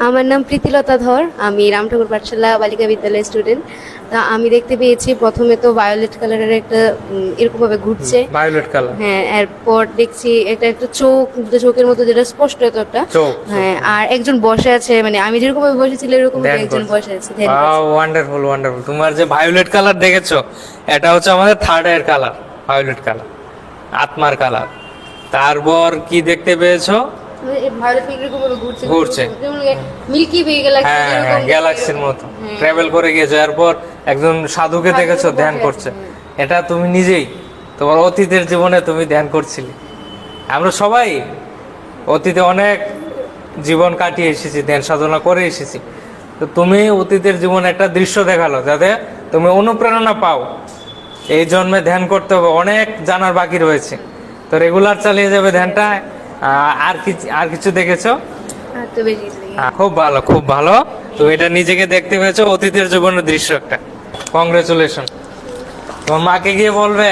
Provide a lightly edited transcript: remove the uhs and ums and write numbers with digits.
আমার নাম প্রীতিলতা ধর, আমি রামঠাকুর পাঠশালা বালিকা বিদ্যালয়ের স্টুডেন্ট। তা আমি দেখতে পেয়েছি প্রথমে তো ভায়োলেট কালারের একটা এরকম ভাবে ঘুরছে। Violet colour. হ্যাঁ, এরপর দেখছি এটা একটা চোখ, চোখের মতো যেটা স্পষ্ট এত একটা। চোখ। হ্যাঁ, আর একজন বসে আছে, মানে আমি যেরকম ভাবে বসেছিলাম এরকম একজন বসে আছে। Wonderful wonderful. তোমার যে ভায়োলেট কালার দেখেছো, এটা হচ্ছে আমাদের থার্ড আইয়ের কালার, ভায়োলেট কালার, আত্মার কালার। তারপর কি দেখতে পেয়েছো? ঘুরছে মিল্কি ওয়ে হ্যাঁ, গ্যালাক্সির মতো ট্রাভেল করে গিয়েছো। এরপর একজন সাধুকে দেখেছো ধ্যান করছে। এটা তুমি নিজেই তোমার অতীতের জীবনে তুমি ধ্যান করছিলে। আমরা সবাই অতীতে অনেক জীবন কাটিয়ে এসেছি, ধ্যান সাধনা করে এসেছি। তো তুমি অতীতের জীবনে একটা দৃশ্য দেখালো যাতে তুমি অনুপ্রেরণা পাও। এই জন্মে ধ্যান করতে হবে, অনেক জানার বাকি রয়েছে। তো রেগুলার চালিয়ে যাবে ধ্যানটা। আর কিছু দেখেছো? খুব ভালো, খুব ভালো। তো এটা নিজেকে দেখতে পেয়েছো, অতীতের জীবনের দৃশ্য একটা। কংগ্রেচুলেশন। তোমার মাকে গিয়ে বলবে